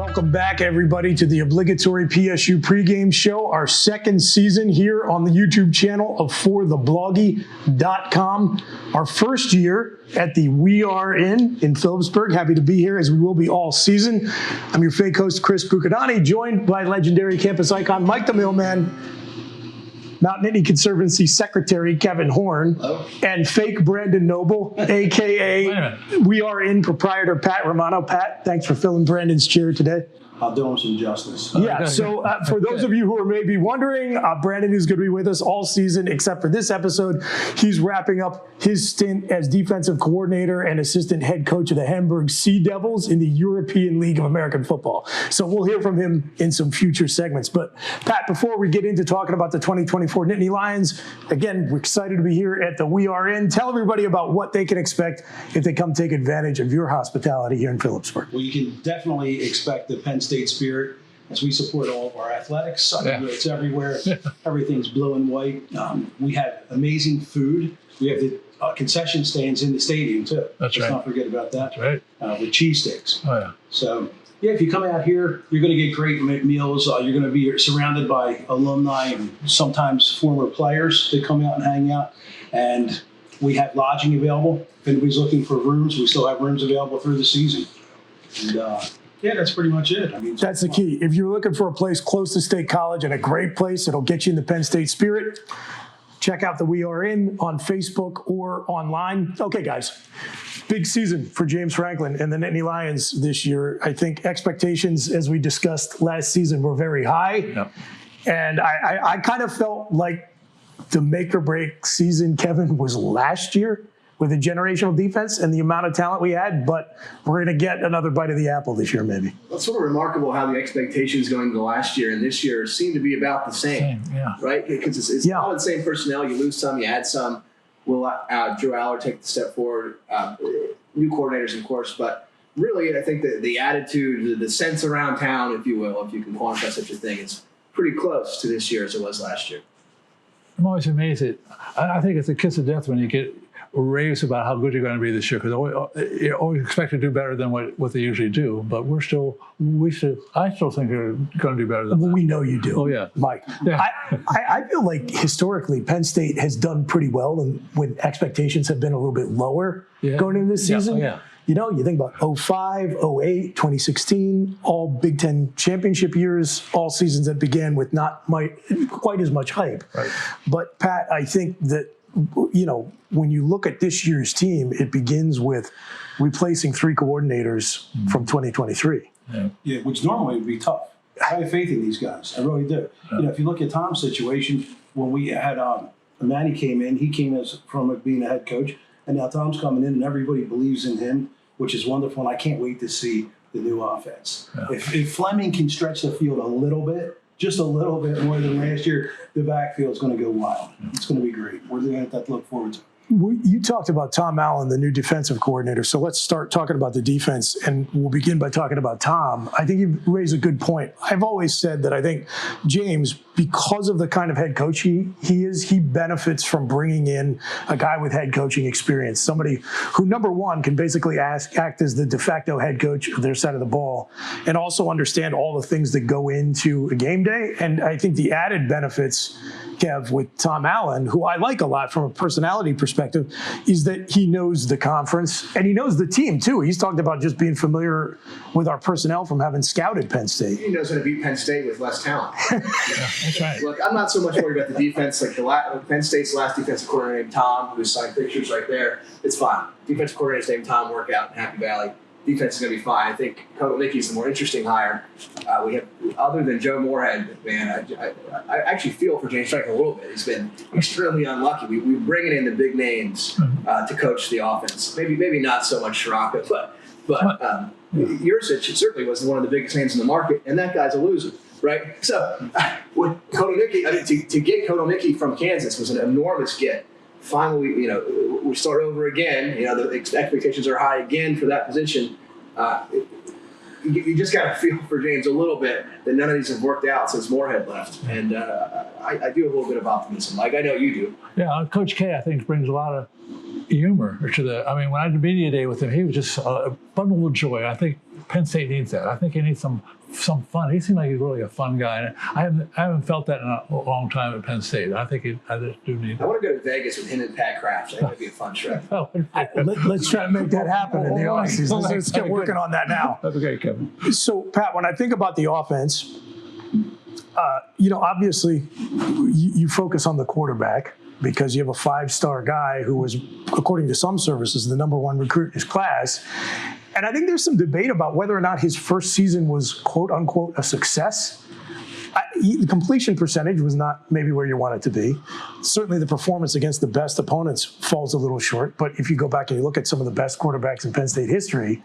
Welcome back, everybody, to the Obligatory PSU Pregame Show, our second season here on the YouTube channel of forthebloggy.com. Our first year at the We Are in Philipsburg. Happy to be here, as we will be all season. I'm your fake host, Chris Bucadani, joined by legendary campus icon Mike the Mailman, Mount Nittany Conservancy Secretary Kevin Horn, hello, and fake Brandon Noble, a.k.a. We Are in proprietor Pat Romano. Pat, thanks for filling Brandon's chair today. I'll do him some justice. Yeah, so for those of you who are maybe wondering, Brandon is going to be with us all season except for this episode. He's wrapping up his stint as defensive coordinator and assistant head coach of the Hamburg Sea Devils in the European League of American Football. So we'll hear from him in some future segments. But Pat, before we get into talking about the 2024 Nittany Lions, again, we're excited to be here at the We Are In. Tell everybody about what they can expect if they come take advantage of your hospitality here in Philipsburg. Well, you can definitely expect the Penn State spirit as we support all of our athletics. It's everywhere. Everything's blue and white. We have amazing food. We have the concession stands in the stadium too. Let's not forget about that. That's right. With cheese sticks. Oh yeah. So yeah, if you come out here, you're going to get great meals. You're going to be surrounded by alumni and sometimes former players that come out and hang out. And we have lodging available. If anybody's looking for rooms, we still have rooms available through the season. And yeah, that's pretty much it. I mean, that's the key. If you're looking for a place close to State College and a great place that'll get you in the Penn State spirit, check out the We Are In on Facebook or online. Okay, guys, big season for James Franklin and the Nittany Lions this year. I think expectations, as we discussed last season, were very high. Yep. And I kind of felt like the make or break season, Kevin, was last year with a generational defense and the amount of talent we had, but we're going to get another bite of the apple this year, maybe. Well, it's sort of remarkable how the expectations going into last year and this year seem to be about the same, right? Because it's all the same personnel. You lose some, you add some. Will Drew Aller take the step forward? New coordinators, of course, but really I think that the attitude, the sense around town, if you will, if you can quantify such a thing, is pretty close to this year as it was last year. I'm always amazed I think it's a kiss of death when you get raves about how good you're going to be this year, because you always expect to do better than what they usually do. But I still think they're going to do better than that. We know you do. Oh yeah, Mike. Yeah. I feel like historically Penn State has done pretty well, and when expectations have been a little bit lower going into this season. Yeah. You know, you think about 05, 08, 2016, all Big Ten championship years, all seasons that began with not quite as much hype. Right. But Pat, I think that, you know, when you look at this year's team, it begins with replacing 3 coordinators from 2023. Yeah, which normally would be tough. I have faith in these guys. I really do. You know, if you look at Tom's situation, when we had Manny came in, he came from being a head coach, and now Tom's coming in, and everybody believes in him, which is wonderful. And I can't wait to see the new offense. Yeah. If Fleming can stretch the field a little bit, just a little bit more than last year, the backfield is going to go wild. It's going to be great. We're going to have that to look forward to. You talked about Tom Allen, the new defensive coordinator. So let's start talking about the defense, and we'll begin by talking about Tom. I think you raised a good point. I've always said that I think James, because of the kind of head coach he is, he benefits from bringing in a guy with head coaching experience, somebody who, number one, can basically act as the de facto head coach of their side of the ball, and also understand all the things that go into a game day. And I think the added benefits, Kev, with Tom Allen, who I like a lot from a personality perspective, is that he knows the conference and he knows the team too. He's talked about just being familiar with our personnel from having scouted Penn State. He knows how to beat Penn State with less talent. Yeah, that's right. Look, I'm not so much worried about the defense. Like Penn State's last defensive coordinator named Tom, who's signed pictures right there. It's fine. Defensive coordinator's named Tom, work out in Happy Valley. Defense is going to be fine. I think Kotelnicki's the more interesting hire. We have, other than Joe Moorhead, man, I actually feel for James Franklin a little bit. He's been extremely unlucky. We're bringing in the big names to coach the offense. Maybe not so much Shiraka, but Yurcich certainly was one of the biggest names in the market, and that guy's a loser, right? So with Kotelnicki, to get Kotelnicki from Kansas was an enormous get. Finally, we start over again. The expectations are high again for that position. You just got to feel for James a little bit that none of these have worked out since Moorhead left. And I do have a little bit of optimism. Like I know you do. Yeah, Coach K, I think, brings a lot of humor to the. I mean, when I did media day with him, he was just a bundle of joy. I think Penn State needs that. I think he needs some fun. He seems like he's really a fun guy. And I haven't felt that in a long time at Penn State. I just do need. I want to go to Vegas with him and Pat Kraft. I think that'd be a fun trip. Let's try to make that happen in the offseason. Let's get working on that now. That's okay, Kevin. So, Pat, when I think about the offense, obviously you focus on the quarterback because you have a 5-star guy who was, according to some services, the #1 recruit in his class. And I think there's some debate about whether or not his first season was, quote unquote, a success. The completion percentage was not maybe where you want it to be. Certainly the performance against the best opponents falls a little short. But if you go back and you look at some of the best quarterbacks in Penn State history,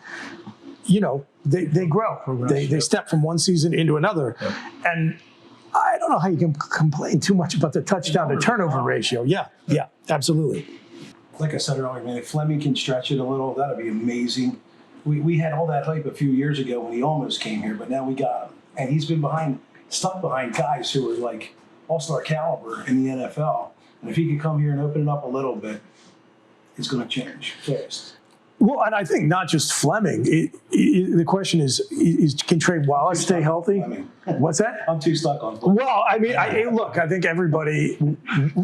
they grow. They step from one season into another. Yep. And I don't know how you can complain too much about the touchdown to turnover ratio. Yeah, absolutely. Like I said earlier, man, if Fleming can stretch it a little, that'd be amazing. We had all that hype a few years ago when he almost came here, but now we got him. And he's been stuck behind guys who are like all-star caliber in the NFL. And if he could come here and open it up a little bit, it's going to change fast. Well, and I think not just Fleming. The question is can Trey Wallace stay healthy? What's that? I'm too stuck on Fleming. Well, I mean, I think everybody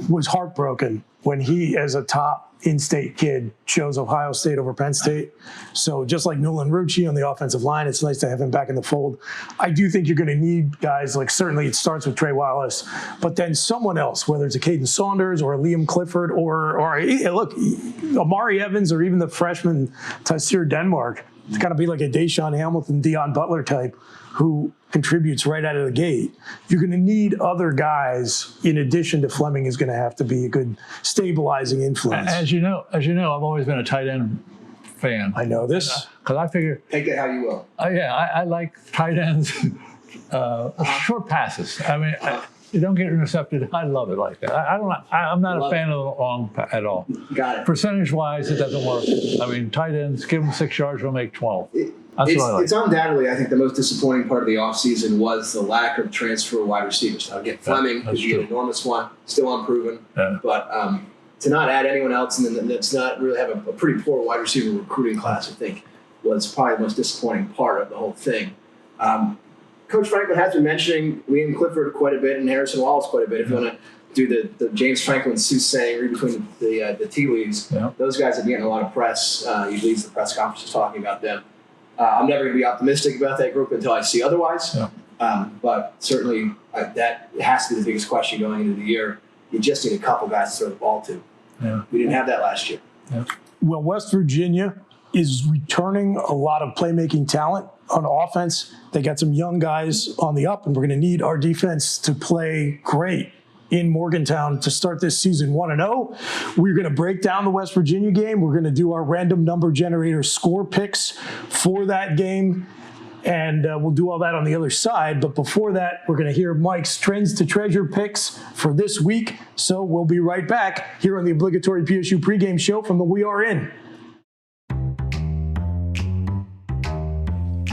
was heartbroken when he, as a top in-state kid, chose Ohio State over Penn State. So just like Nolan Rucci on the offensive line, it's nice to have him back in the fold. I do think you're going to need guys like, certainly it starts with Trey Wallace, but then someone else, whether it's a Caden Saunders or a Liam Clifford or look, Amari Evans or even the freshman Tysir Denmark. It's got to be like a Deshaun Hamilton, Deion Butler type who contributes right out of the gate. You're going to need other guys in addition to Fleming is going to have to be a good stabilizing influence. As you know, I've always been a tight end fan. I know this. Because I figure. Take that how you will. I like tight ends, short passes. I mean, you don't get intercepted. I love it like that. I'm not a fan of the long at all. Got it. Percentage-wise, it doesn't work. I mean, tight ends, give them 6 yards, we'll make 12. That's what I like. It's undoubtedly, I think, the most disappointing part of the offseason was the lack of transfer wide receivers. Now, get Fleming, because you get an enormous one, still unproven. Yeah. But to not add anyone else and then that's not really have a pretty poor wide receiver recruiting class, I think, was probably the most disappointing part of the whole thing. Coach Franklin has been mentioning Liam Clifford quite a bit and Harrison Wallace quite a bit. If you want to do the James Franklin soothsaying, read between the tea leaves, those guys have been getting a lot of press. He leads the press conferences talking about them. I'm never going to be optimistic about that group until I see otherwise. Yeah. But certainly that has to be the biggest question going into the year. You just need a couple guys to throw the ball to. Yeah. We didn't have that last year. Yeah. Well, West Virginia is returning a lot of playmaking talent on offense. They got some young guys on the up, and we're going to need our defense to play great in Morgantown to start this season 1-0. We're going to break down the West Virginia game. We're going to do our random number generator score picks for that game, and we'll do all that on the other side. But before that, we're going to hear Mike's Trends to Treasure picks for this week. So we'll be right back here on the Obligatory PSU Pregame Show from the We Are In.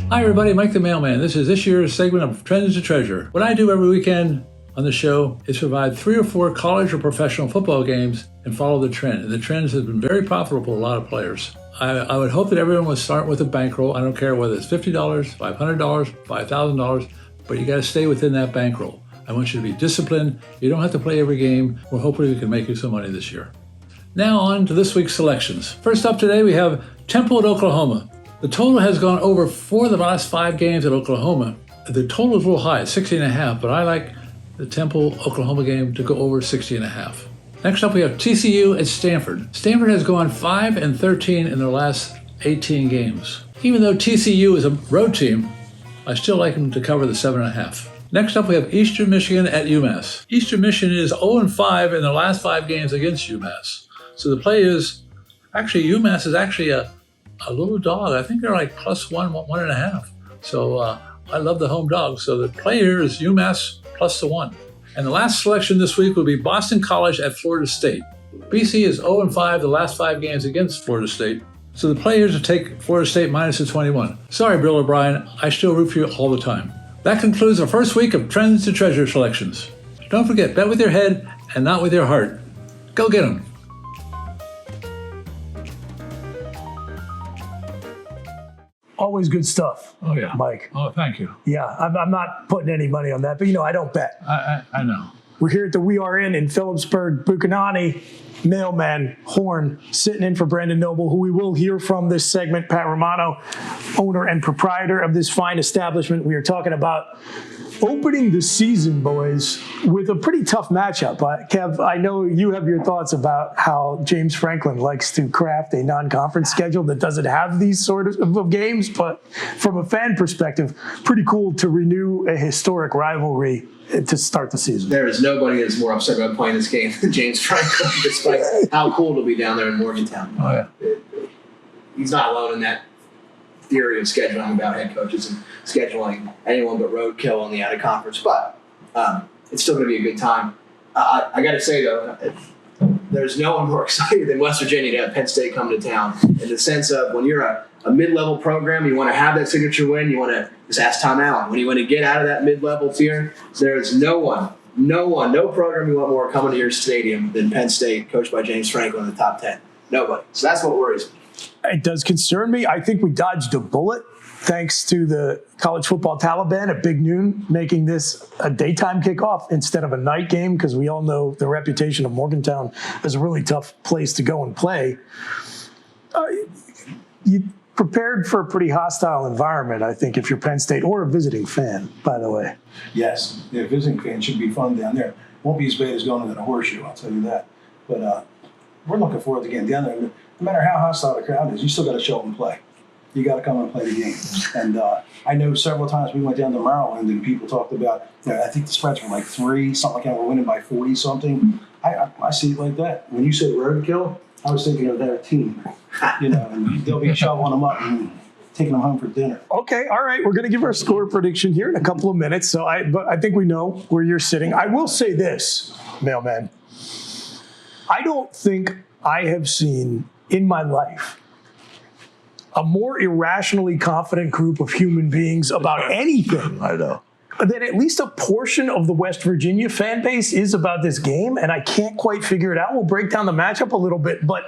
Hi everybody, Mike the Mailman. This is this year's segment of Trends to Treasure. What I do every weekend on the show is provide 3 or 4 college or professional football games and follow the trend. And the trends have been very profitable for a lot of players. I would hope that everyone would start with a bankroll. I don't care whether it's $50, $500, $5,000, but you got to stay within that bankroll. I want you to be disciplined. You don't have to play every game. Well, hopefully we can make you some money this year. Now on to this week's selections. First up today, we have Temple at Oklahoma. The total has gone over for the last 5 games at Oklahoma. The total is a little high, 60.5, but I like the Temple-Oklahoma game to go over 60.5. Next up, we have TCU at Stanford. Stanford has gone 5-13 in their last 18 games. Even though TCU is a road team, I still like them to cover the 7.5. Next up, we have Eastern Michigan at UMass. Eastern Michigan is 0-5 in their last 5 games against UMass. So the play is, actually, UMass is actually a little dog. I think they're like +1, 1.5. So I love the home dog. So the play here is UMass +1. And the last selection this week will be Boston College at Florida State. BC is 0-5 the last 5 games against Florida State. So the players will take Florida State -21. Sorry, Bill O'Brien, I still root for you all the time. That concludes our first week of Trends to Treasure selections. Don't forget, bet with your head and not with your heart. Go get 'em. Always good stuff. Oh, yeah. Mike. Oh, thank you. Yeah, I'm not putting any money on that, but I don't bet. I know. We're here at the We Are in Philipsburg. Buchanani, mailman, Horn, sitting in for Brandon Noble, who we will hear from this segment. Pat Romano, owner and proprietor of this fine establishment. We are talking about opening the season, boys, with a pretty tough matchup. Kev, I know you have your thoughts about how James Franklin likes to craft a non-conference schedule that doesn't have these sort of games, but from a fan perspective, pretty cool to renew a historic rivalry to start the season. There is nobody that's more upset about playing this game than James Franklin, despite how cool it'll be down there in Morgantown. Oh, yeah. He's not alone in that theory of scheduling about head coaches and scheduling anyone but roadkill on the out of conference, but it's still going to be a good time. I got to say though, there's no one more excited than West Virginia to have Penn State come to town, in the sense of when you're a mid-level program, you want to have that signature win. You want to just ask Tom Allen when you want to get out of that mid-level tier. There's no program you want more coming to your stadium than Penn State, coached by James Franklin in the top 10. Nobody. So that's what worries me. It does concern me. I think we dodged a bullet thanks to the college football Taliban at Big Noon making this a daytime kickoff instead of a night game, because we all know the reputation of Morgantown as a really tough place to go and play. You prepared for a pretty hostile environment, I think, if you're Penn State or a visiting fan, by the way. Yes, visiting fans should be fun down there. Won't be as bad as going to the horseshoe, I'll tell you that. But we're looking forward to getting down there. No matter how hostile the crowd is, you still got to show up and play. You got to come and play the game. And I know several times we went down to Maryland and people talked about, I think the spreads were like 3, something like that. We're winning by 40 something. I see it like that. When you said roadkill, I was thinking of their team. And they'll be shoveling them up and taking them home for dinner. Okay, all right. We're going to give our score prediction here in a couple of minutes. But I think we know where you're sitting. I will say this, mailman. I don't think I have seen in my life a more irrationally confident group of human beings about anything. I know. That at least a portion of the West Virginia fan base is about this game, and I can't quite figure it out. We'll break down the matchup a little bit, but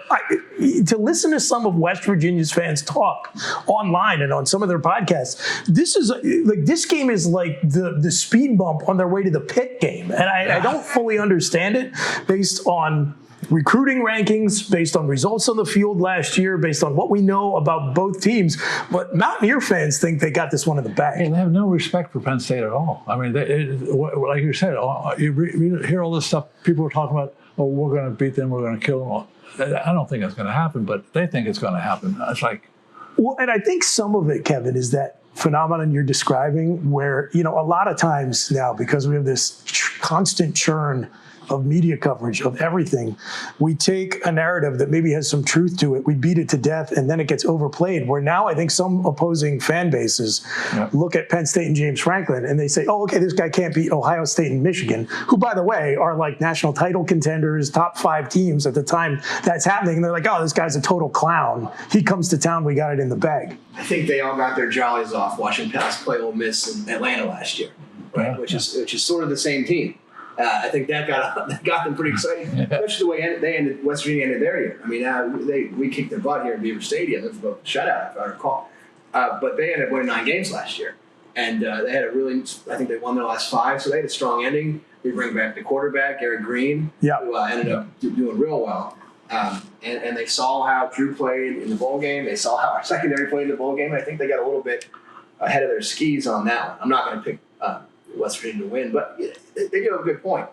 to listen to some of West Virginia's fans talk online and on some of their podcasts, this game is like the speed bump on their way to the Pitt game, and I don't fully understand it based on recruiting rankings, based on results on the field last year, based on what we know about both teams. But Mountaineer fans think they got this one in the bag. They have no respect for Penn State at all. I mean, like you said, you hear all this stuff. People are talking about, we're going to beat them, we're going to kill them. I don't think it's going to happen, but they think it's going to happen. It's like... Well, and I think some of it, Kevin, is that phenomenon you're describing where, a lot of times now, because we have this constant churn of media coverage of everything, we take a narrative that maybe has some truth to it, we beat it to death, and then it gets overplayed, where now I think some opposing fan bases look at Penn State and James Franklin and they say, okay, this guy can't beat Ohio State and Michigan, who, by the way, are like national title contenders, top 5 teams at the time that's happening, and they're like, this guy's a total clown. He comes to town, we got it in the bag. I think they all got their jollies off watching Penn play Ole Miss in Atlanta last year, right? Which is sort of the same team. I think that got them pretty excited, especially the way West Virginia ended their year. I mean, we kicked their butt here in Beaver Stadium. It was a shutout, if I recall. But they ended up winning 9 games last year. And they had I think they won their last 5, so they had a strong ending. They bring back the quarterback, Garrett Green, who ended up doing real well. And they saw how Drew played in the bowl game. They saw how our secondary played in the bowl game. I think they got a little bit ahead of their skis on that one. I'm not going to pick West Virginia to win, but they do have a good point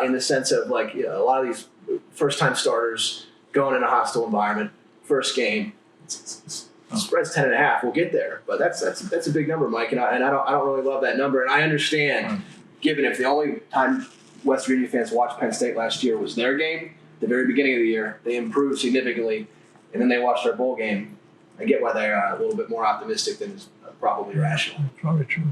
in the sense of a lot of these first-time starters going in a hostile environment, first game, spread's 10.5. We'll get there, but that's a big number, Mike, and I don't really love that number, and I understand, given if the only time West Virginia fans watched Penn State last year was their game, the very beginning of the year, they improved significantly, and then they watched their bowl game. I get why they're a little bit more optimistic than is probably rational. Probably true.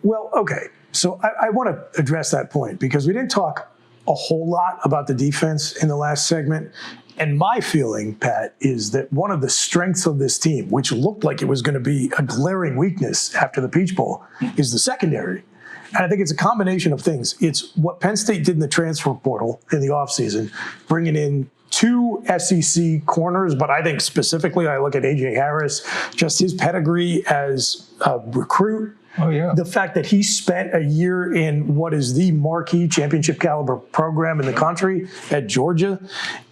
Well, okay. So I want to address that point because we didn't talk a whole lot about the defense in the last segment. And my feeling, Pat, is that one of the strengths of this team, which looked like it was going to be a glaring weakness after the Peach Bowl, is the secondary. And I think it's a combination of things. It's what Penn State did in the transfer portal in the offseason, bringing in two SEC corners, but I think specifically I look at A.J. Harris, just his pedigree as a recruit. Oh, yeah. The fact that he spent a year in what is the marquee championship caliber program in the country at Georgia,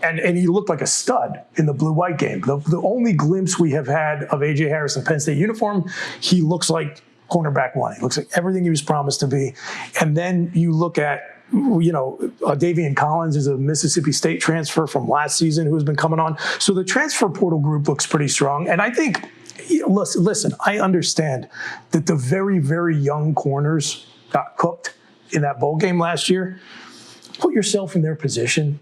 and he looked like a stud in the blue-white game. The only glimpse we have had of A.J. Harris in Penn State uniform, he looks like cornerback one. He looks like everything he was promised to be. And then you look at, Davian Collins is a Mississippi State transfer from last season who has been coming on. So the transfer portal group looks pretty strong. And I think, listen, I understand that the very, very young corners got cooked in that bowl game last year. Put yourself in their position.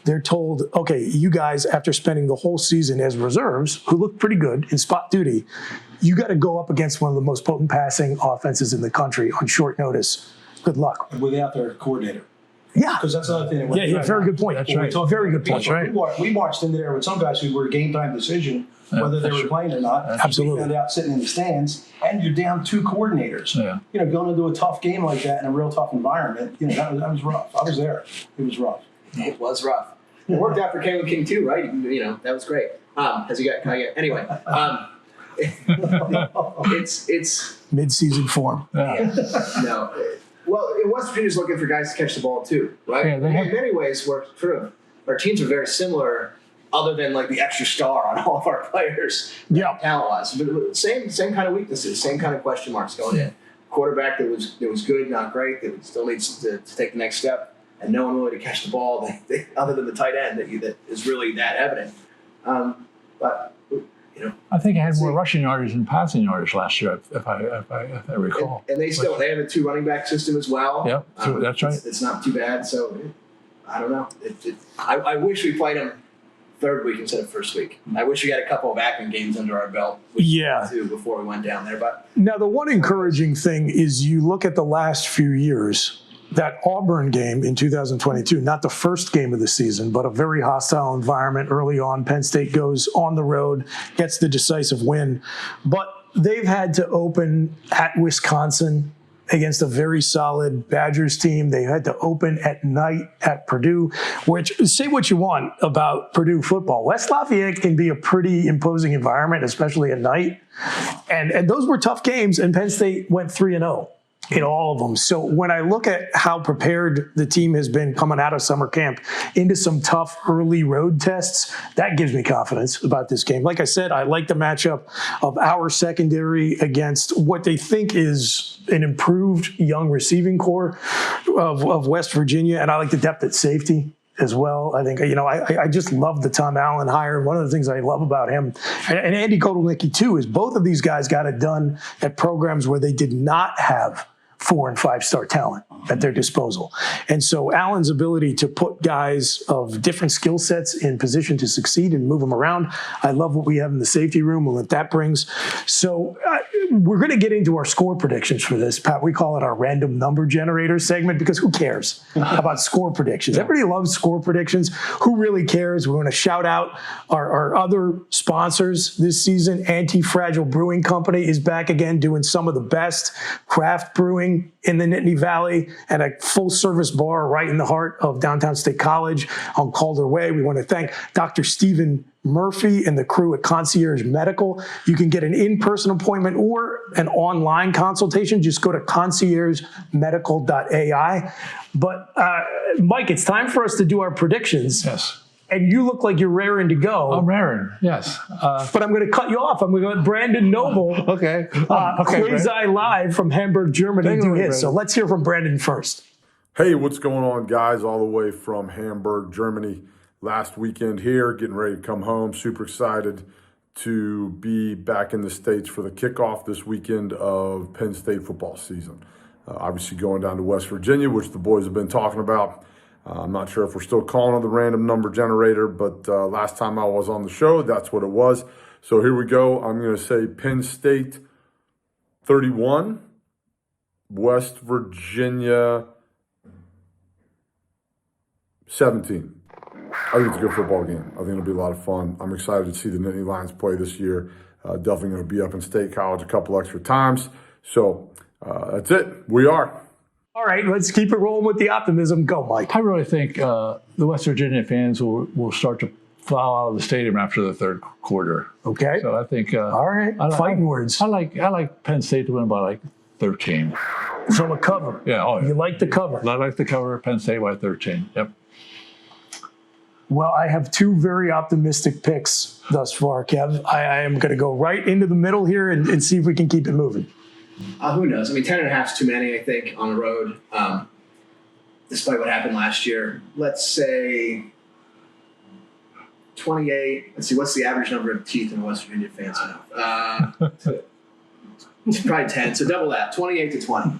They're told, okay, you guys, after spending the whole season as reserves, who looked pretty good in spot duty, you got to go up against one of the most potent passing offenses in the country on short notice. Good luck. Without their coordinator. Yeah. Because that's another thing that went Yeah, through. very good point. That's right. Very good point. That's right. We marched into there with some guys who were a game time decision, whether they were playing or not. Absolutely. We found out sitting in the stands, and you're down two coordinators. Yeah. Going into a tough game like that in a real tough environment, that was rough. I was there. It was rough. It was rough. It worked out for Caleb King too, right? That was great. Has he got? Anyway, it's mid-season form. no. Well, West Virginia's looking for guys to catch the ball too, right? Yeah, in many ways, our teams are very similar, other than like the extra star on all of our players, talent-wise. But same kind of weaknesses, same kind of question marks going in. Quarterback that was good, not great, that still needs to take the next step, and no one really to catch the ball other than the tight end that is really that evident. But I think I had more rushing yardage than passing yardage last year, if I recall. And they have a two running back system as well. Yep, that's right. It's not too bad. So I don't know. I wish we played them third week instead of first week. I wish we had a couple of acting games under our belt. Too, before we went down there. But now the one encouraging thing is you look at the last few years. That Auburn game in 2022, not the first game of the season, but a very hostile environment early on. Penn State goes on the road, gets the decisive win. But they've had to open at Wisconsin against a very solid Badgers team. They had to open at night at Purdue, which, say what you want about Purdue football. West Lafayette can be a pretty imposing environment, especially at night. And those were tough games, and Penn State went 3-0. In all of them. So when I look at how prepared the team has been coming out of summer camp into some tough early road tests, that gives me confidence about this game. Like I said, I like the matchup of our secondary against what they think is an improved young receiving core of West Virginia, and I like the depth at safety as well. I think, I just love the Tom Allen hire. One of the things I love about him, and Andy Kotelnicki too, is both of these guys got it done at programs where they did not have 4- and 5-star talent at their disposal. And so Allen's ability to put guys of different skill sets in position to succeed and move them around, I love what we have in the safety room and what that brings. So we're going to get into our score predictions for this, Pat. We call it our random number generator segment because who cares about score predictions? Everybody loves score predictions. Who really cares? We want to shout out our other sponsors this season. Anti-Fragile Brewing Company is back again doing some of the best craft brewing in the Nittany Valley and a full-service bar right in the heart of downtown State College on Calder Way. We want to thank Dr. Stephen Murphy and the crew at Concierge Medical. You can get an in-person appointment or an online consultation. Just go to conciergemedical.ai. But Mike, it's time for us to do our predictions. Yes. And you look like you're raring to go. I'm raring, yes. But I'm going to cut you off. I'm going to let Brandon Noble, quasi live from Hamburg, Germany, do his. So let's hear from Brandon first. Hey, what's going on, guys? All the way from Hamburg, Germany. Last weekend here, getting ready to come home. Super excited to be back in the States for the kickoff this weekend of Penn State football season. Obviously going down to West Virginia, which the boys have been talking about. I'm not sure if we're still calling it the random number generator, but last time I was on the show, that's what it was. So here we go. I'm going to say Penn State 31, West Virginia 17. I think it's a good football game. I think it'll be a lot of fun. I'm excited to see the Nittany Lions play this year. Definitely going to be up in State College a couple extra times. So that's it. We are. All right, let's keep it rolling with the optimism. Go, Mike. I really think the West Virginia fans will start to file out of the stadium after the third quarter. Okay. So I think. All right. Fighting words. I like Penn State to win by like 13. From a cover. Yeah. Oh, yeah. You like the cover. I like the cover. Penn State by 13. Yep. Well, I have two very optimistic picks thus far, Kev. I am going to go right into the middle here and see if we can keep it moving. Who knows? I mean, 10.5 is too many, I think, on the road, despite what happened last year. Let's say 28. Let's see, what's the average number of teeth in a West Virginia fans now? Probably 10, so double that, 28 to 20.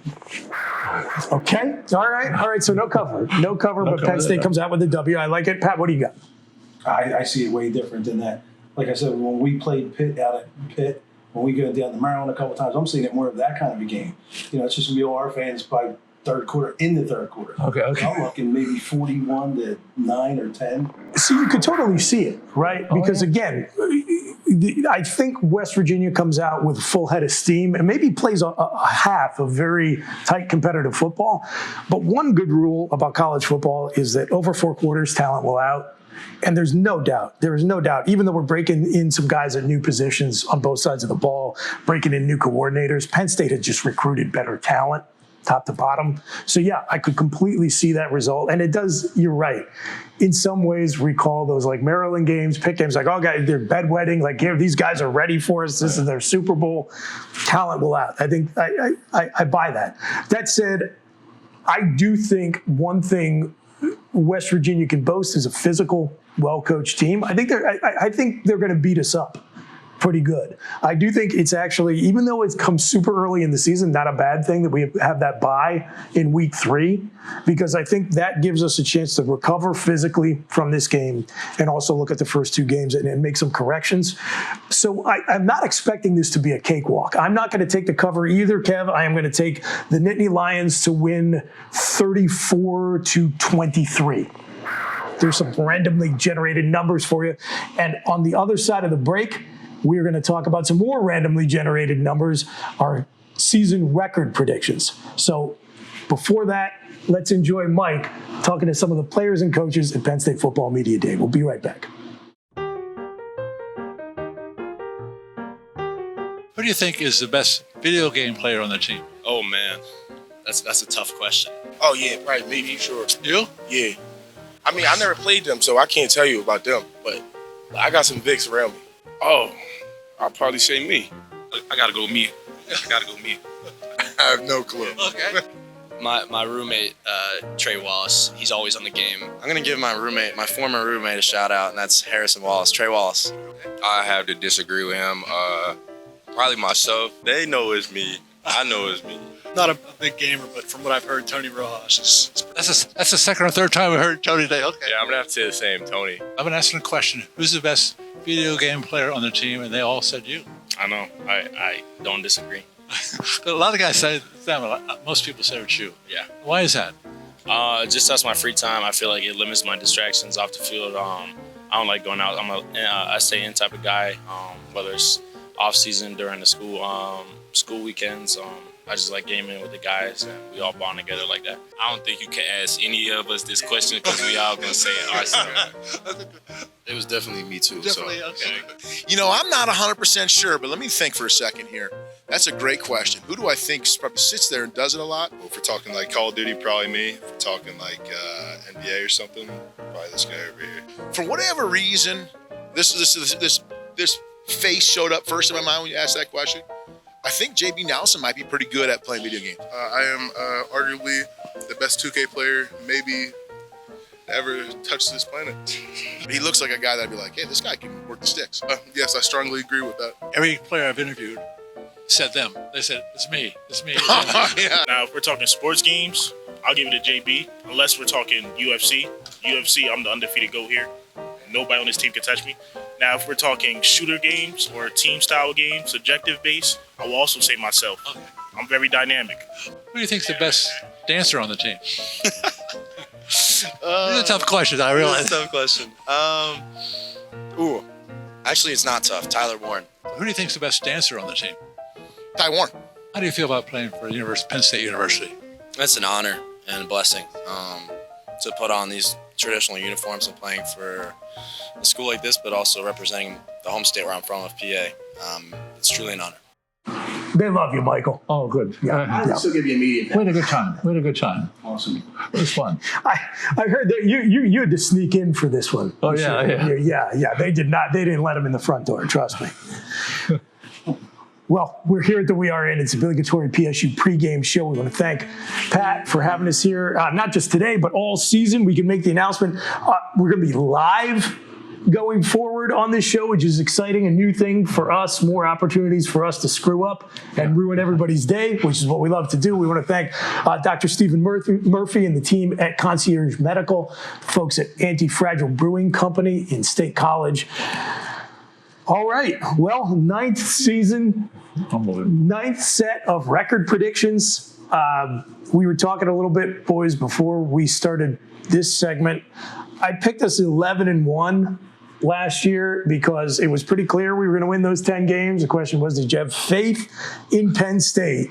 Okay. All right. So no cover. No cover, but Penn State comes out with a W. I like it. Pat, what do you got? I see it way different than that. Like I said, when we played Pitt out at Pitt, when we go down to Maryland a couple times, I'm seeing it more of that kind of a game. It's just going to be all our fans by in the third quarter. Okay. I'm looking maybe 41 to 9 or 10. See, you could totally see it, right? Because again, I think West Virginia comes out with a full head of steam and maybe plays a half of very tight competitive football. But one good rule about college football is that over 4 quarters, talent will out. And there is no doubt, even though we're breaking in some guys at new positions on both sides of the ball, breaking in new coordinators, Penn State had just recruited better talent, top to bottom. So yeah, I could completely see that result. And it does, you're right, in some ways recall those like Maryland games, Pitt games, like, oh, guys, they're bedwetting, like, here, these guys are ready for us. This is their Super Bowl. Talent will out. I think I buy that. That said, I do think one thing West Virginia can boast is a physical, well-coached team. I think they're going to beat us up pretty good. I do think it's actually, even though it's come super early in the season, not a bad thing that we have that bye in week 3, because I think that gives us a chance to recover physically from this game and also look at the first 2 games and make some corrections. So I'm not expecting this to be a cakewalk. I'm not going to take the cover either, Kev. I am going to take the Nittany Lions to win 34-23. There's some randomly generated numbers for you. And on the other side of the break, we're going to talk about some more randomly generated numbers, our season record predictions. So before that, let's enjoy Mike talking to some of the players and coaches at Penn State Football Media Day. We'll be right back. Who do you think is the best video game player on the team? Oh man, that's a tough question. Oh yeah, probably me, for sure. You? Yeah. I mean, I never played them, so I can't tell you about them, but I got some Vicks around me. Oh, I'll probably say me. I gotta go me. I have no clue. Okay. My roommate, Trey Wallace, he's always on the game. I'm going to give my former roommate a shout out, and that's Harrison Wallace, Trey Wallace. I have to disagree with him. Probably myself. They know it's me. I know it's me. Not a big gamer, but from what I've heard, Tony Rojas is That's the second or third time we heard Tony today. Okay. Yeah, I'm going to have to say the same, Tony. I've been asking a question. Who's the best video game player on the team? And they all said you. I know. I don't disagree. A lot of guys say them. Most people say it's you. Yeah. Why is that? Just that's my free time. I feel like it limits my distractions off the field. I don't like going out. I'm a stay in type of guy. Whether it's off season during the school weekends. I just like gaming with the guys, and we all bond together like that. I don't think you can ask any of us this question because we all going to say it. It was definitely me too. Definitely, okay. You know, I'm not 100% sure, but let me think for a second here. That's a great question. Who do I think probably sits there and does it a lot? Well, if we're talking like Call of Duty, probably me. If we're talking like NBA or something, probably this guy over here. For whatever reason, this face showed up first in my mind when you asked that question. I think JB Nelson might be pretty good at playing video games. I am arguably the best 2K player maybe ever touched this planet. He looks like a guy that'd be like, hey, this guy can work the sticks. Yes, I strongly agree with that. Every player I've interviewed said them. They said, it's me. It's me. Yeah. Now, if we're talking sports games, I'll give it to JB. Unless we're talking UFC. UFC, I'm the undefeated GOAT here. Nobody on this team can touch me. Now, if we're talking shooter games or team-style games, objective-based, I will also say myself. Okay. I'm very dynamic. Who do you think's the best dancer on the team? These are tough questions, I realize. That's a tough question. Actually, it's not tough. Tyler Warren. Who do you think's the best dancer on the team? Ty Warren. How do you feel about playing for Penn State University? It's an honor and a blessing to put on these traditional uniforms and playing for a school like this, but also representing the home state where I'm from, of PA. It's truly an honor. They love you, Michael. Oh, good. I'll still give you a medium. We had a good time. We had a good time. Awesome. It was fun. I heard that you had to sneak in for this one. Oh, yeah. Yeah. They didn't let him in the front door. Trust me. Well, we're here at the We Are In. It's Obligatory PSU Pregame show. We want to thank Pat for having us here, not just today, but all season. We can make the announcement. We're going to be live going forward on this show, which is exciting, a new thing for us, more opportunities for us to screw up and ruin everybody's day, which is what we love to do. We want to thank Dr. Stephen Murphy and the team at Concierge Medical, folks at Anti-Fragile Brewing Company in State College. All right, well, 9th season, 9th set of record predictions. We were talking a little bit, boys, before we started this segment. I picked us 11-1 last year because it was pretty clear we were going to win those 10 games. The question was, did you have faith in Penn State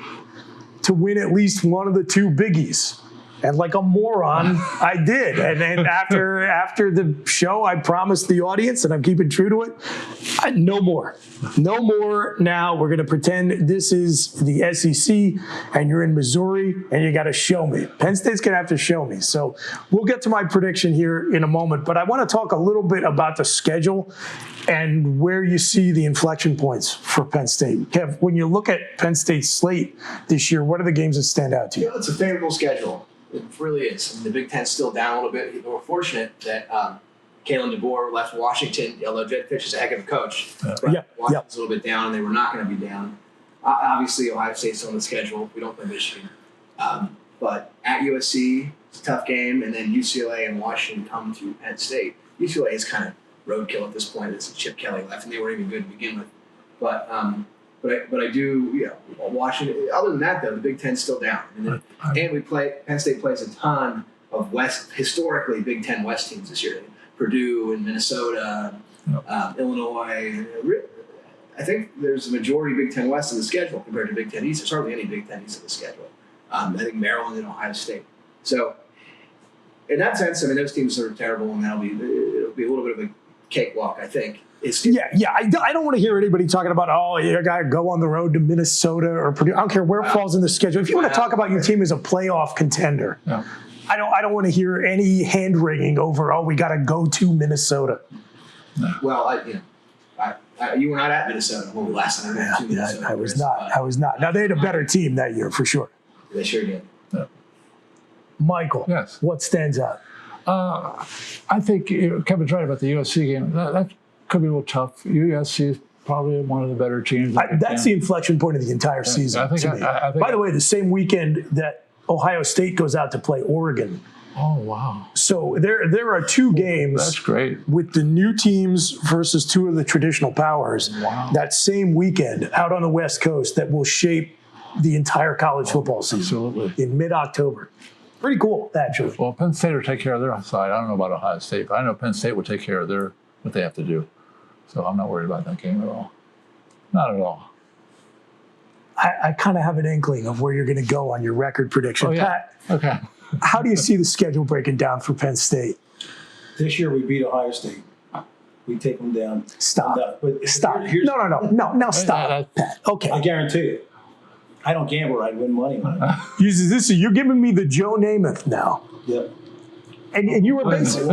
to win at least one of the two biggies? And like a moron, I did. And then after the show, I promised the audience, and I'm keeping true to it, no more. No more now. We're going to pretend this is the SEC, and you're in Missouri, and you got to show me. Penn State's going to have to show me. So we'll get to my prediction here in a moment. But I want to talk a little bit about the schedule and where you see the inflection points for Penn State. Kev, when you look at Penn State's slate this year, what are the games that stand out to you? It's a favorable schedule. It really is. I mean, the Big Ten's still down a little bit. We're fortunate that Kalen DeBoer left Washington, although Jed Fish is a heck of a coach. Washington's a little bit down, and they were not going to be down. Obviously, Ohio State's on the schedule. We don't play Michigan. But at USC, it's a tough game, and then UCLA and Washington come to Penn State. UCLA is kind of roadkill at this point. It's Chip Kelly left, and they weren't even good to begin with. But I do, Washington. Other than that, though, the Big Ten's still down, and Penn State plays a ton of historically Big Ten West teams this year. Purdue and Minnesota, Illinois. I think there's a majority Big Ten West in the schedule compared to Big Ten East. There's hardly any Big Ten East in the schedule. I think Maryland and Ohio State. So, in that sense, I mean, those teams are terrible, and it'll be a little bit of a cakewalk, I think. I don't want to hear anybody talking about, you got to go on the road to Minnesota or Purdue. I don't care where it falls in the schedule. If you want to talk about your team as a playoff contender, I don't want to hear any hand-wringing over, we got to go to Minnesota. Well, you were not at Minnesota when we last time. I was not. Now, they had a better team that year, for sure. They sure did. Michael, yes. What stands out? I think Kevin's right about the USC game. That could be a little tough. USC is probably one of the better teams. That's the inflection point of the entire season. I think By the way, the same weekend that Ohio State goes out to play Oregon. Oh, wow. So there are two games. That's great. With the new teams versus two of the traditional powers. Wow. That same weekend out on the West Coast that will shape the entire college football season. Absolutely. In mid-October. Pretty cool, actually. Well, Penn State will take care of their side. I don't know about Ohio State, but I know Penn State will take care of what they have to do. So I'm not worried about that game at all. Not at all. I kind of have an inkling of where you're going to go on your record prediction. Oh, yeah. Pat, okay. How do you see the schedule breaking down for Penn State? This year we beat Ohio State. We take them down. Stop. Stop. No, stop. Pat. Okay. I guarantee you. I don't gamble. I win money on it. You're giving me the Joe Namath now. Yep. And you were basing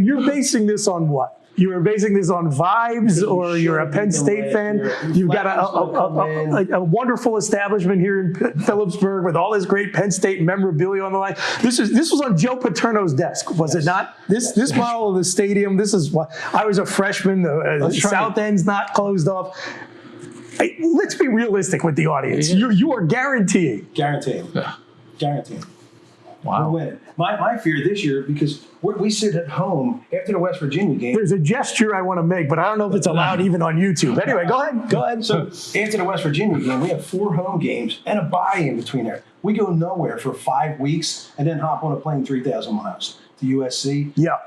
you're basing this on what? You were basing this on vibes, or you're a Penn State fan? You've got a wonderful establishment here in Philipsburg with all this great Penn State memorabilia on the line. This was on Joe Paterno's desk, was it not? This model of the stadium. This is what I was a freshman. The South End's not closed off. Let's be realistic with the audience. You are guaranteeing. Guaranteeing. Wow. We're winning. My fear this year, because we sit at home after the West Virginia game. There's a gesture I want to make, but I don't know if it's allowed even on YouTube. Anyway, go ahead. So after the West Virginia game, we have 4 home games and a bye in between there. We go nowhere for 5 weeks and then hop on a plane 3,000 miles to USC. Yeah.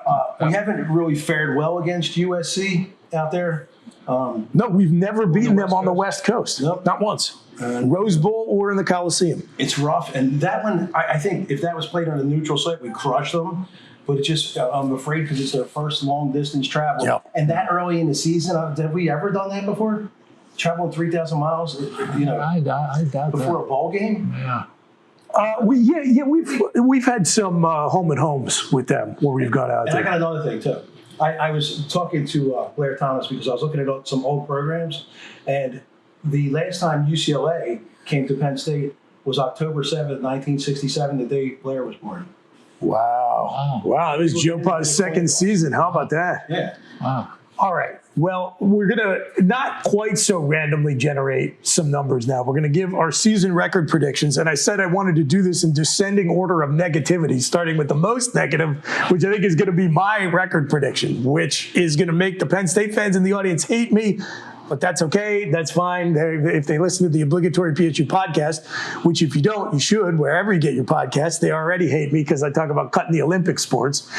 We haven't really fared well against USC out there. No, we've never beaten them on the West Coast. Nope. Not once. Rose Bowl or in the Coliseum. It's rough, and that one, I think if that was played on a neutral site, we crush them. But it's just, I'm afraid because it's their first long distance travel. Yep. And that early in the season, have we ever done that before? Traveling 3,000 miles, I doubt before that. a ball game? Yeah. We've had some home and homes with them where we've gone out And I got there. another thing too. I was talking to Blair Thomas because I was looking at some old programs, and the last time UCLA came to Penn State was October 7th, 1967, the day Blair was born. Wow. It was Joe Pa's second season. How about that? Yeah. Wow. All right. Well, we're going to not quite so randomly generate some numbers now. We're going to give our season record predictions. And I said I wanted to do this in descending order of negativity, starting with the most negative, which I think is going to be my record prediction, which is going to make the Penn State fans in the audience hate me. But that's okay. That's fine. If they listen to the Obligatory PSU podcast, which if you don't, you should, wherever you get your podcasts. They already hate me because I talk about cutting the Olympic sports.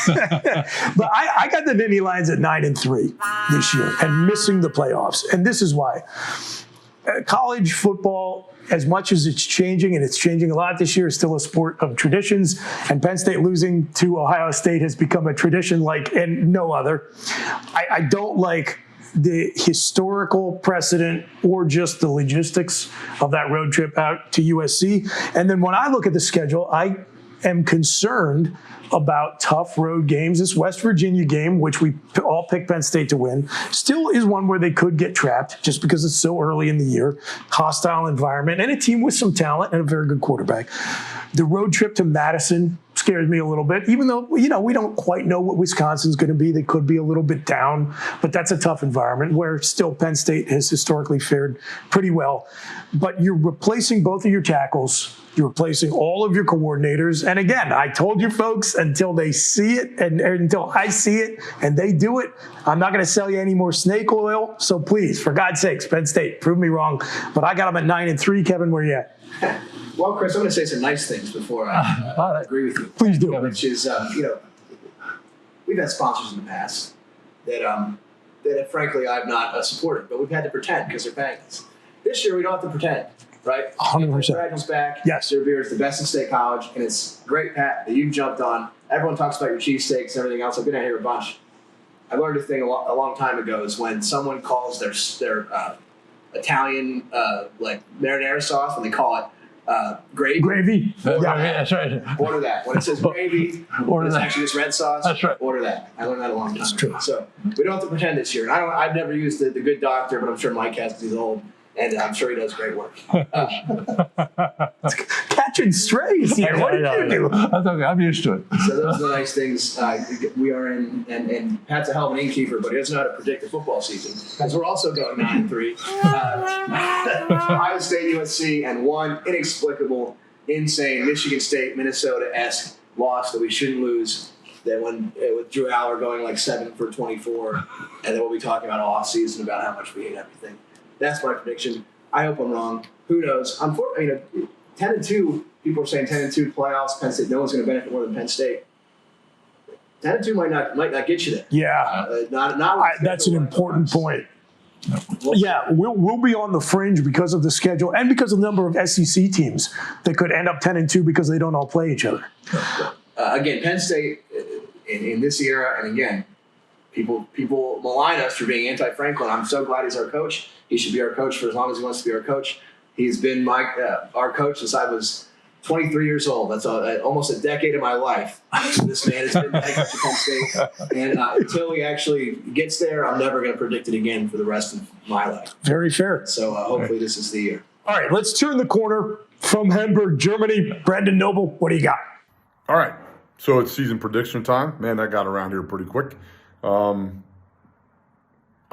But I got the Nittany Lions at 9-3 this year and missing the playoffs. And this is why. College football, as much as it's changing, and it's changing a lot this year, is still a sport of traditions. And Penn State losing to Ohio State has become a tradition like and no other. I don't like the historical precedent or just the logistics of that road trip out to USC. And then when I look at the schedule, I am concerned about tough road games. This West Virginia game, which we all picked Penn State to win, still is one where they could get trapped just because it's so early in the year, hostile environment, and a team with some talent and a very good quarterback. The road trip to Madison scares me a little bit, even though, we don't quite know what Wisconsin's going to be. They could be a little bit down, but that's a tough environment where still Penn State has historically fared pretty well. But you're replacing both of your tackles. You're replacing all of your coordinators. And again, I told you folks, until they see it and until I see it and they do it, I'm not going to sell you any more snake oil. So please, for God's sakes, Penn State, prove me wrong. But I got them at 9-3. Kevin, where you at? Well, Chris, I'm going to say some nice things before I agree with you. Please do. Which is, we've had sponsors in the past that frankly I've not supported, but we've had to pretend because they're paying us. This year we don't have to pretend, right? 100%. Dragon's back. Yes. Their beer is the best in state college, and it's great, Pat, that you've jumped on. Everyone talks about your cheesesteaks and everything else. I've been out here a bunch. I learned a thing a long time ago is when someone calls their Italian like marinara sauce, when they call it gravy. Gravy. That's right. Order that. When it says gravy, Order it's that. actually just red sauce. That's right. Order that. I learned that a long time That's ago. true. So we don't have to pretend this year. And I've never used the good doctor, but I'm sure Mike has because he's old. And I'm sure he does great work. Catching strays here. What did you do? That's okay. I'm used to it. So those are the nice things we are in. And Pat's a hell of an innkeeper, but he doesn't know how to predict the football season. Because we're also going 9-3. Ohio State, USC, and one inexplicable, insane Michigan State, Minnesota-esque loss that we shouldn't lose. That when with Drew Aller going like 7 for 24, and then we'll be talking about off season about how much we hate everything. That's my prediction. I hope I'm wrong. Who knows? 10-2. People are saying 10-2 playoffs. Penn State. No one's going to benefit more than Penn State. 10-2 might not get you there. Yeah. That's an important point. Yeah, we'll be on the fringe because of the schedule and because of the number of SEC teams that could end up 10-2 because they don't all play each other. Again, Penn State in this era, and again, people malign us for being anti-Franklin. I'm so glad he's our coach. He should be our coach for as long as he wants to be our coach. He's been our coach since I was 23 years old. That's almost a decade of my life. This man has been the head coach of Penn State. And until he actually gets there, I'm never going to predict it again for the rest of my life. Very fair. So hopefully this is the year. All right, let's turn the corner from Hamburg, Germany. Brendan Noble, what do you got? All right, so it's season prediction time. Man, that got around here pretty quick.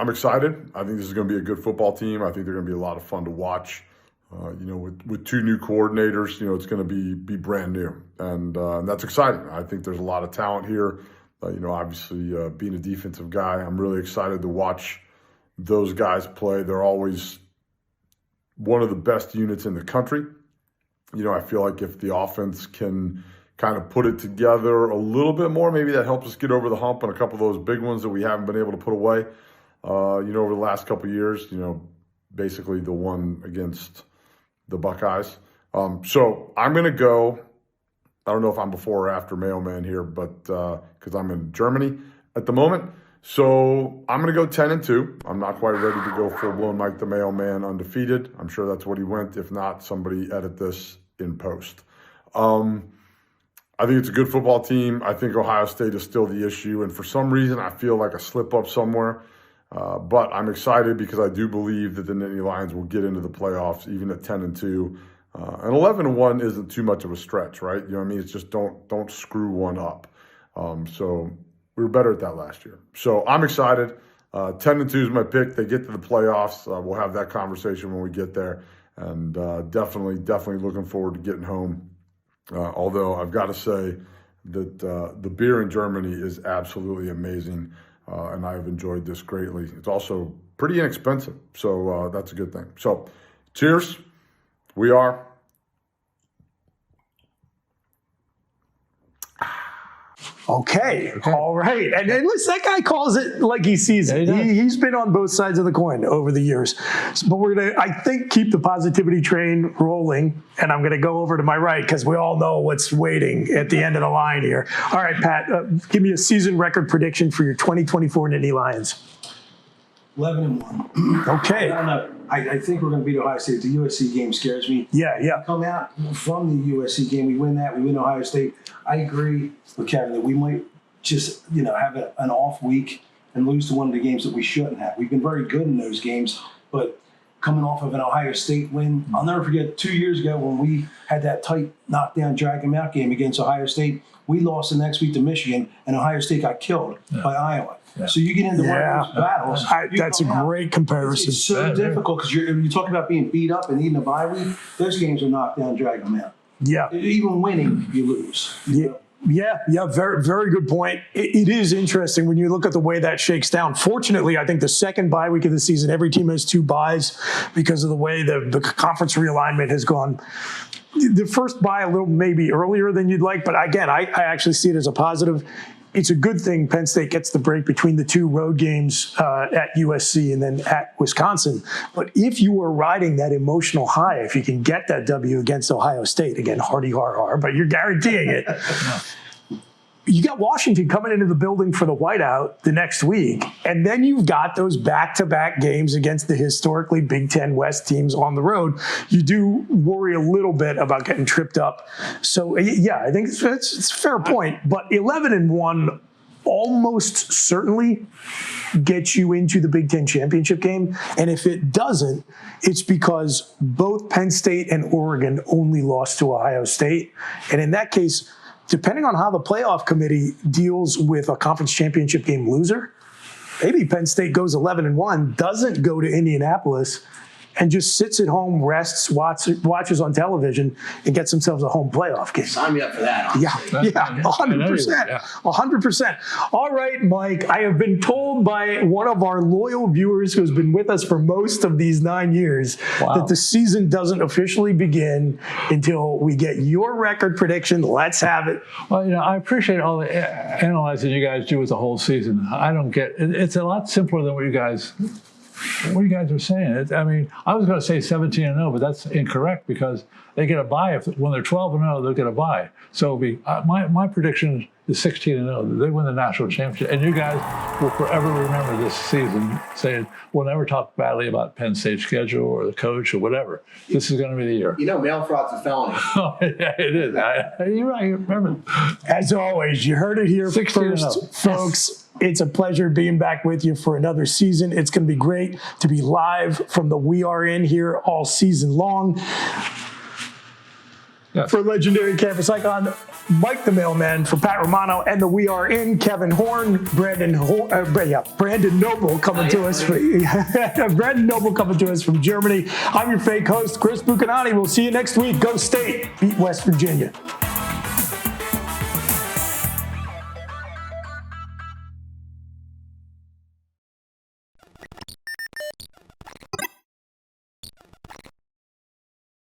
I'm excited. I think this is going to be a good football team. I think they're going to be a lot of fun to watch. With two new coordinators, it's going to be brand new, and that's exciting. I think there's a lot of talent here. Obviously, being a defensive guy, I'm really excited to watch those guys play. They're always one of the best units in the country. I feel like if the offense can kind of put it together a little bit more, maybe that helps us get over the hump on a couple of those big ones that we haven't been able to put away. over the last couple of years, basically the one against the Buckeyes. So I'm going to go, I don't know if I'm before or after Mailman here, but because I'm in Germany at the moment. So I'm going to go 10-2. I'm not quite ready to go full-blown Mike the Mailman undefeated. I'm sure that's what he went. If not, somebody edit this in post. I think it's a good football team. I think Ohio State is still the issue. And for some reason, I feel like a slip-up somewhere. But I'm excited because I do believe that the Nittany Lions will get into the playoffs, even at 10-2. And 11-1 isn't too much of a stretch, right? You know what I mean? It's just don't screw one up. So we were better at that last year. So I'm excited. 10-2 is my pick. They get to the playoffs. We'll have that conversation when we get there. And definitely looking forward to getting home. Although I've got to say that the beer in Germany is absolutely amazing, and I've enjoyed this greatly. It's also pretty inexpensive, so that's a good thing. So cheers. We are. Okay. All right. And listen, that guy calls it like he sees it. He's been on both sides of the coin over the years. But we're going to, I think, keep the positivity train rolling. And I'm going to go over to my right because we all know what's waiting at the end of the line here. All right, Pat, give me a season record prediction for your 2024 Nittany Lions. 11-1. Okay. I don't know. I think we're going to beat Ohio State. The USC game scares me. Yeah. Come out from the USC game. We win that. We win Ohio State. I agree with Kevin that we might just, have an off week and lose to one of the games that we shouldn't have. We've been very good in those games, but coming off of an Ohio State win, I'll never forget 2 years ago when we had that tight knockdown, drag 'em out game against Ohio State. We lost the next week to Michigan, and Ohio State got killed by Iowa. Yeah. So you get into one of those battles. That's a great comparison. It's so difficult because you're talking about being beat up and needing a bye week. Those games are knocked down, drag them out. Yeah. Even winning, you lose. Yeah, very, very good point. It is interesting when you look at the way that shakes down. Fortunately, I think the second bye week of the season, every team has 2 byes because of the way the conference realignment has gone. The first bye a little maybe earlier than you'd like, but again, I actually see it as a positive. It's a good thing Penn State gets the break between the 2 road games at USC and then at Wisconsin. But if you are riding that emotional high, if you can get that W against Ohio State, again, hardy har, but you're guaranteeing it. You got Washington coming into the building for the whiteout the next week, and then you've got those back-to-back games against the historically Big Ten West teams on the road. You do worry a little bit about getting tripped up. So, yeah, I think it's a fair point. But 11-1 almost certainly gets you into the Big Ten championship game. And if it doesn't, it's because both Penn State and Oregon only lost to Ohio State. And in that case, depending on how the playoff committee deals with a conference championship game loser, maybe Penn State goes 11-1, doesn't go to Indianapolis, and just sits at home, rests, watches on television, and gets themselves a home playoff game. Sign me up for that. Honestly. Yeah, 100%. 100%. All right, Mike, I have been told by one of our loyal viewers who's been with us for most of these 9 years that the season doesn't officially begin until we get your record prediction. Let's have it. Well, I appreciate all the analyzing you guys do with the whole season. I don't get it. It's a lot simpler than what you guys are saying. I mean, I was going to say 17-0, but that's incorrect because they get a bye. When they're 12-0, they'll get a bye. So my prediction is 16-0. They win the national championship. And you guys will forever remember this season saying, we'll never talk badly about Penn State's schedule or the coach or whatever. This is going to be the year. Mail fraud's a felony. Oh, yeah, it is. You're right. You remember. As always, you heard it here first, folks. It's a pleasure being back with you for another season. It's going to be great to be live from the We Are In here all season long. Yes. For legendary campus icon Mike the Mailman, for Pat Romano and the We Are In, Kevin Horn, Brandon Noble coming to us. Brandon Noble coming to us from Germany. I'm your fake host, Chris Buchanani. We'll see you next week. Go State. Beat West Virginia.